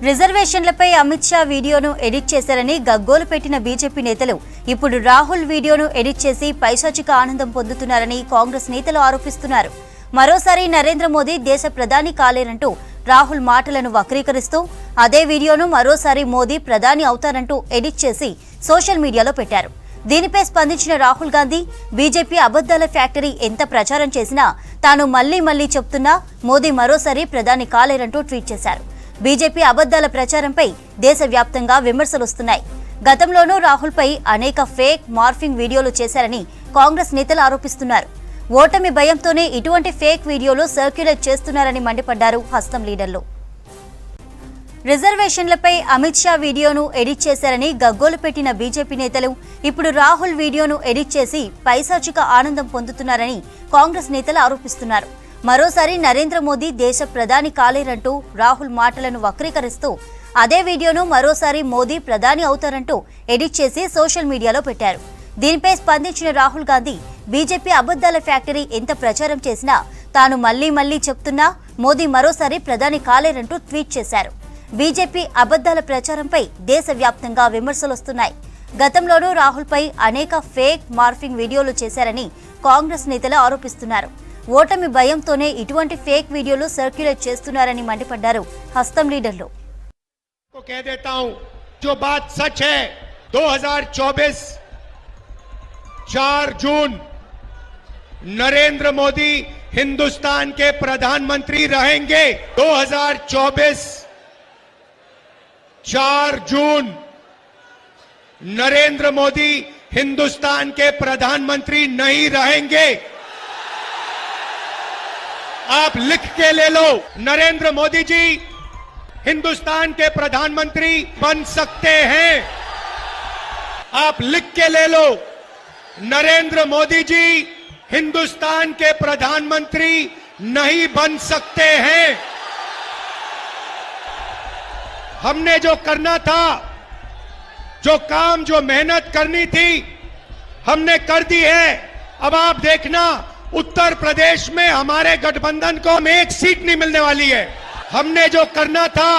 రిజర్వేషన్లపై అమిత్ షా వీడియోను ఎడిట్ చేశారని గగ్గోలు పెట్టిన బీజేపీ నేతలు ఇప్పుడు రాహుల్ వీడియోను ఎడిట్ చేసి పైశాచిక ఆనందం పొందుతున్నారని కాంగ్రెస్ నేతలు ఆరోపిస్తున్నారు. మరోసారి నరేంద్ర మోదీ దేశ ప్రధాని కాలేరంటూ రాహుల్ మాటలను వక్రీకరిస్తూ అదే వీడియోను మరోసారి మోదీ ప్రధాని అవుతారంటూ ఎడిట్ చేసి సోషల్ మీడియాలో పెట్టారు. దీనిపై స్పందించిన రాహుల్ గాంధీ బీజేపీ అబద్దాల ఫ్యాక్టరీ ఎంత ప్రచారం చేసినా తాను మళ్లీ చెప్తున్నా మోదీ మరోసారి ప్రధాని కాలేరంటూ ట్వీట్ చేశారు. బీజేపీ అబద్దాల ప్రచారంపై దేశవ్యాప్తంగా విమర్శలు వస్తున్నాయి. గతంలోనూ రాహుల్పై అనేక ఫేక్ మార్ఫింగ్ వీడియోలు చేశారని కాంగ్రెస్ నేతలు ఆరోపిస్తున్నారు. ఓటమి భయంతోనే ఇటువంటి ఫేక్ వీడియోలు సర్క్యులేట్ చేస్తున్నారని మండిపడ్డారు హస్తం లీడర్లు. రిజర్వేషన్లపై అమిత్ షా వీడియోను ఎడిట్ చేశారని గగ్గోలు పెట్టిన బీజేపీ నేతలు ఇప్పుడు రాహుల్ వీడియోను ఎడిట్ చేసి పైశాచిక ఆనందం పొందుతున్నారని కాంగ్రెస్ నేతలు ఆరోపిస్తున్నారు. మరోసారి నరేంద్ర మోదీ దేశ ప్రధాని కాలేరంటూ రాహుల్ మాటలను వక్రీకరిస్తూ అదే వీడియోను మరోసారి మోదీ ప్రధాని అవుతారంటూ ఎడిట్ చేసి సోషల్ మీడియాలో పెట్టారు. దీనిపై స్పందించిన రాహుల్ గాంధీ బీజేపీ అబద్దాల ఫ్యాక్టరీ ఎంత ప్రచారం చేసినా తాను మళ్లీ చెప్తున్నా మోదీ మరోసారి ప్రధాని కాలేరంటూ ట్వీట్ చేశారు. బీజేపీ అబద్దాల ప్రచారంపై దేశవ్యాప్తంగా విమర్శలొస్తున్నాయి. గతంలోనూ రాహుల్పై అనేక ఫేక్ మార్ఫింగ్ వీడియోలు చేశారని కాంగ్రెస్ నేతలు ఆరోపిస్తున్నారు. ఓటమి భయంతోనే ఇటువంటి ఫేక్ వీడియోలు సర్క్యులేట్ చేస్తున్నారని మండిపడ్డారు హస్తం లీడర్లు. 4 जून नरेंद्र मोदी हिंदुस्तान के प्रधानमंत्री रहेंगे। 2024 4 जून नरेंद्र मोदी हिंदुस्तान के प्रधानमंत्री नहीं रहेंगे। आप लिख के ले लो, नरेंद्र मोदी जी हिंदुस्तान के प्रधानमंत्री बन सकते हैं। आप लिख के ले लो, नरेंद्र मोदी जी हिंदुस्तान के प्रधानमंत्री नहीं बन सकते हैं। हमने जो करना था, जो काम, जो मेहनत करनी थी, हमने कर दी है। अब आप देखना, उत्तर प्रदेश में हमारे गठबंधन को एक सीट नहीं मिलने वाली है। हमने जो करना था,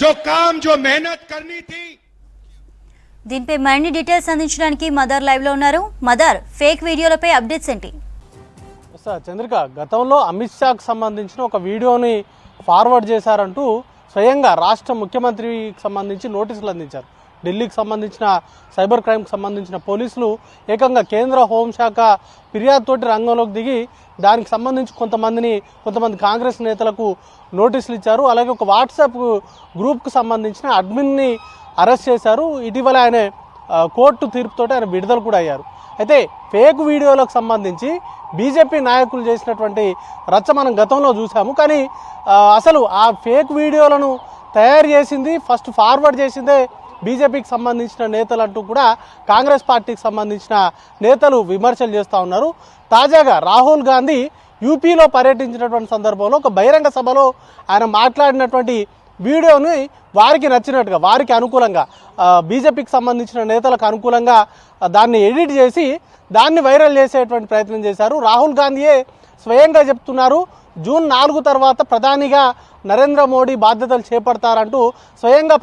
जो काम, जो मेहनत करनी थी। దీనిపై మరిన్ని డీటెయిల్స్ అందించడానికి మదర్ లైవ్ లో ఉన్నారు. మదర్, ఫేక్ వీడియోలపై అప్డేట్స్ ఏంటి? చంద్రిక, గతంలో అమిత్ షాకు సంబంధించిన ఒక వీడియోని ఫార్వర్డ్ చేశారంటూ స్వయంగా రాష్ట్ర ముఖ్యమంత్రికి సంబంధించి నోటీసులు అందించారు. ఢిల్లీకి సంబంధించిన సైబర్ క్రైమ్కి సంబంధించిన పోలీసులు ఏకంగా కేంద్ర హోంశాఖ ఫిర్యాదుతోటి రంగంలోకి దిగి దానికి సంబంధించి కొంతమంది కాంగ్రెస్ నేతలకు నోటీసులు ఇచ్చారు. అలాగే ఒక వాట్సాప్ గ్రూప్కు సంబంధించిన అడ్మిన్ని అరెస్ట్ చేశారు. ఇటీవల ఆయన కోర్టు తీర్పుతోటి ఆయన విడుదల కూడా అయ్యారు. అయితే ఫేక్ వీడియోలకు సంబంధించి బీజేపీ నాయకులు చేసినటువంటి రచ్చ మనం గతంలో చూసాము. కానీ అసలు ఆ ఫేక్ వీడియోలను తయారు చేసింది, ఫస్ట్ ఫార్వర్డ్ చేసిందే బీజేపీకి సంబంధించిన నేతలు అంటూ కూడా కాంగ్రెస్ పార్టీకి సంబంధించిన నేతలు విమర్శలు చేస్తూ ఉన్నారు. తాజాగా రాహుల్ గాంధీ యూపీలో పర్యటించినటువంటి సందర్భంలో ఒక బహిరంగ సభలో ఆయన మాట్లాడినటువంటి వీడియోని వారికి నచ్చినట్టుగా, వారికి అనుకూలంగా, బీజేపీకి సంబంధించిన నేతలకు అనుకూలంగా దాన్ని ఎడిట్ చేసి దాన్ని వైరల్ చేసేటువంటి ప్రయత్నం చేశారు. రాహుల్ గాంధీయే స్వయంగా చెప్తున్నారు, జూన్ 4 తర్వాత ప్రధానిగా నరేంద్ర మోడీ బాధ్యతలు చేపడతారంటూ స్వయంగా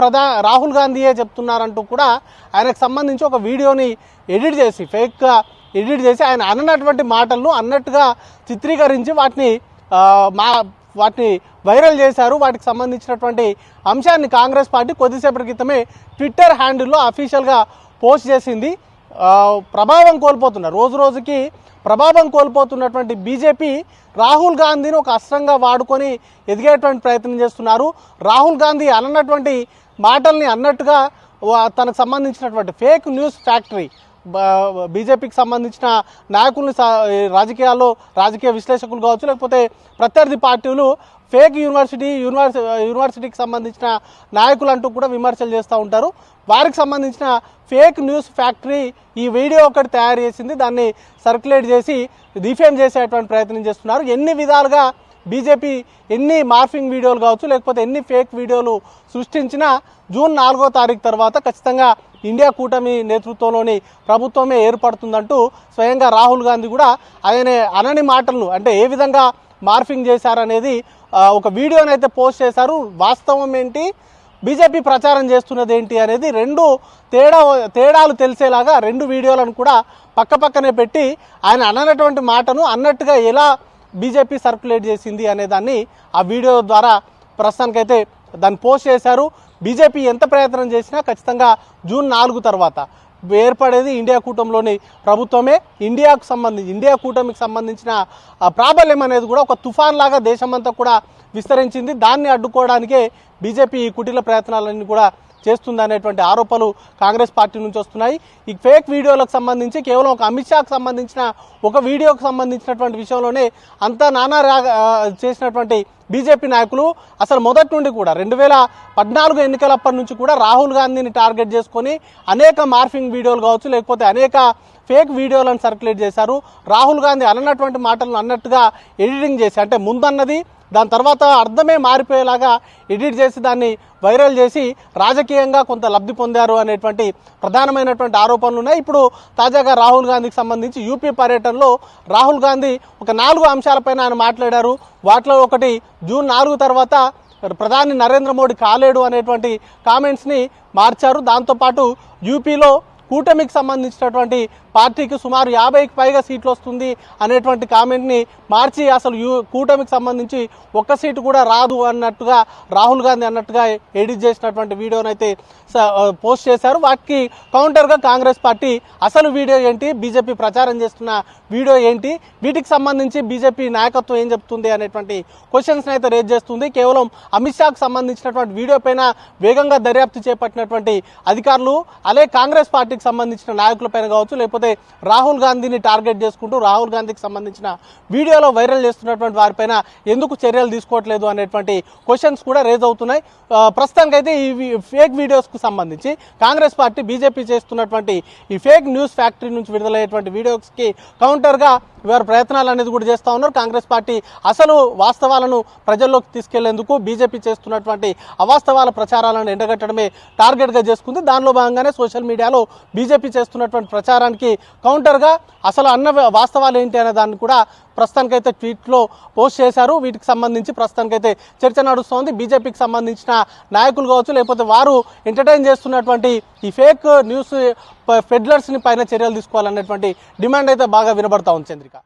రాహుల్ గాంధీయే చెప్తున్నారంటూ కూడా ఆయనకు సంబంధించి ఒక వీడియోని ఎడిట్ చేసి, ఫేక్గా ఎడిట్ చేసి ఆయన అన్నటువంటి మాటలను అన్నట్టుగా చిత్రీకరించి వాటిని వైరల్ చేశారు. వాటికి సంబంధించినటువంటి అంశాన్ని కాంగ్రెస్ పార్టీ కొద్దిసేపటి క్రితమే ట్విట్టర్ హ్యాండిల్లో అఫీషియల్గా పోస్ట్ చేసింది. ప్రభావం కోల్పోతున్నారు, రోజుకి ప్రభావం కోల్పోతున్నటువంటి బీజేపీ రాహుల్ గాంధీని ఒక అస్త్రంగా వాడుకొని ఎదిగేటువంటి ప్రయత్నం చేస్తున్నారు. రాహుల్ గాంధీ అన్నటువంటి మాటల్ని అన్నట్టుగా తనకు సంబంధించినటువంటి ఫేక్ న్యూస్ ఫ్యాక్టరీ, బీజేపీకి సంబంధించిన నాయకుల్ని, రాజకీయాల్లో రాజకీయ విశ్లేషకులు కావచ్చు, లేకపోతే ప్రత్యర్థి పార్టీలు ఫేక్ యూనివర్సిటీకి సంబంధించిన నాయకులు అంటూ కూడా విమర్శలు చేస్తూ ఉంటారు. వారికి సంబంధించిన ఫేక్ న్యూస్ ఫ్యాక్టరీ ఈ వీడియో ఒకటి తయారు చేసింది. దాన్ని సర్క్యులేట్ చేసి డిఫేమ్ చేసేటువంటి ప్రయత్నం చేస్తున్నారు. ఎన్ని విధాలుగా బీజేపీ ఎన్ని మార్ఫింగ్ వీడియోలు కావచ్చు, లేకపోతే ఎన్ని ఫేక్ వీడియోలు సృష్టించినా జూన్ 4వ తారీఖు తర్వాత ఖచ్చితంగా ఇండియా కూటమి నేతృత్వంలోని ప్రభుత్వమే ఏర్పడుతుందంటూ స్వయంగా రాహుల్ గాంధీ కూడా ఆయన అనని మాటలను, అంటే ఏ విధంగా మార్ఫింగ్ చేశారనేది ఒక వీడియోనైతే పోస్ట్ చేశారు. వాస్తవం ఏంటి, బీజేపీ ప్రచారం చేస్తున్నది ఏంటి అనేది రెండు తేడాలు తెలిసేలాగా రెండు వీడియోలను కూడా పక్కనే పెట్టి ఆయన అన్నటువంటి మాటను అన్నట్టుగా ఎలా బీజేపీ సర్క్యులేట్ చేసింది అనే దాన్ని ఆ వీడియో ద్వారా ప్రస్తుతానికైతే దాన్ని పోస్ట్ చేశారు. బీజేపీ ఎంత ప్రయత్నం చేసినా ఖచ్చితంగా జూన్ 4 తర్వాత ఏర్పడేది ఇండియా కూటమిలోని ప్రభుత్వమే. ఇండియా కూటమికి సంబంధించిన ప్రాబల్యం అనేది కూడా ఒక తుఫాన్ లాగా దేశమంతా కూడా విస్తరించింది. దాన్ని అడ్డుకోవడానికే బీజేపీ ఈ కుటిల ప్రయత్నాలన్నీ కూడా చేస్తుందనేటువంటి ఆరోపణలు కాంగ్రెస్ పార్టీ నుంచి వస్తున్నాయి. ఈ ఫేక్ వీడియోలకు సంబంధించి కేవలం ఒక అమిత్ షాకు సంబంధించిన ఒక వీడియోకు సంబంధించినటువంటి విషయంలోనే అంతా నానా చేసినటువంటి బీజేపీ నాయకులు అసలు మొదటి నుండి కూడా 2014 ఎన్నికలప్పటి నుంచి కూడా రాహుల్ గాంధీని టార్గెట్ చేసుకొని అనేక మార్ఫింగ్ వీడియోలు కావచ్చు, లేకపోతే అనేక ఫేక్ వీడియోలను సర్క్యులేట్ చేశారు. రాహుల్ గాంధీ అన్నటువంటి మాటలను అన్నట్టుగా ఎడిటింగ్ చేసి, అంటే ముందన్నది దాని తర్వాత అర్థమే మారిపోయేలాగా ఎడిట్ చేసి దాన్ని వైరల్ చేసి రాజకీయంగా కొంత లబ్ధి పొందారు అనేటువంటి ప్రధానమైనటువంటి ఆరోపణలు ఉన్నాయి. ఇప్పుడు తాజాగా రాహుల్ గాంధీకి సంబంధించి యూపీ పర్యటనలో రాహుల్ గాంధీ ఒక 4 అంశాలపైన ఆయన మాట్లాడారు. వాటిలో ఒకటి జూన్ 4 తర్వాత ప్రధాని నరేంద్ర మోడీ కాలేడు అనేటువంటి కామెంట్స్ని మార్చారు. దాంతోపాటు యూపీలో కూటమికి సంబంధించినటువంటి పార్టీకి సుమారు 50కి పైగా సీట్లు వస్తుంది అనేటువంటి కామెంట్ని మార్చి అసలు కూటమికి సంబంధించి ఒక్క సీటు కూడా రాదు అన్నట్టుగా రాహుల్ గాంధీ అన్నట్టుగా ఎడిట్ చేసినటువంటి వీడియోనైతే పోస్ట్ చేశారు. వాటికి కౌంటర్గా కాంగ్రెస్ పార్టీ అసలు వీడియో ఏంటి, బీజేపీ ప్రచారం చేస్తున్న వీడియో ఏంటి, వీటికి సంబంధించి బీజేపీ నాయకత్వం ఏం చెప్తుంది అనేటువంటి క్వశ్చన్స్ అయితే రేజ్ చేస్తుంది. కేవలం అమిత్ షాకు సంబంధించినటువంటి వీడియో పైన వేగంగా దర్యాప్తు చేపట్టినటువంటి అధికారులు అలాగే కాంగ్రెస్ పార్టీకి సంబంధించిన నాయకులపైన కావచ్చు, లేకపోతే రాహుల్ గాంధీని టార్గెట్ చేసుకుంటూ రాహుల్ గాంధీకి సంబంధించిన వీడియోలో వైరల్ చేస్తున్నటువంటి వారిపైన ఎందుకు చర్యలు తీసుకోవట్లేదు అనేటువంటి క్వశ్చన్స్ కూడా రేజ్ అవుతున్నాయి. ప్రస్తుతానికైతే ఈ ఫేక్ వీడియోస్కు సంబంధించి కాంగ్రెస్ పార్టీ బీజేపీ చేస్తున్నటువంటి ఈ ఫేక్ న్యూస్ ఫ్యాక్టరీ నుంచి విడుదలయ్యేటువంటి వీడియోస్కి కౌంటర్గా వారు ప్రయత్నాలు అనేది కూడా చేస్తూ ఉన్నారు. కాంగ్రెస్ పార్టీ అసలు వాస్తవాలను ప్రజల్లోకి తీసుకెళ్లేందుకు బీజేపీ చేస్తున్నటువంటి అవాస్తవాల ప్రచారాలను ఎండగట్టడమే టార్గెట్గా చేసుకుంది. దానిలో భాగంగానే సోషల్ మీడియాలో బీజేపీ చేస్తున్నటువంటి ప్రచారానికి కౌంటర్గా అసలు అన్న వాస్తవాలు ఏంటి అనే దాన్ని కూడా ప్రస్తుతానికైతే ట్వీట్లో పోస్ట్ చేశారు. వీటికి సంబంధించి ప్రస్తుతానికైతే చర్చ నడుస్తోంది. బీజేపీకి సంబంధించిన నాయకులు కావచ్చు, లేకపోతే వారు ఎంటర్టైన్ చేస్తున్నటువంటి ఈ ఫేక్ న్యూస్ పెడ్లర్స్ని పైన చర్యలు తీసుకోవాలనేటువంటి డిమాండ్ అయితే బాగా వినబడతా ఉంది. చంద్రిక.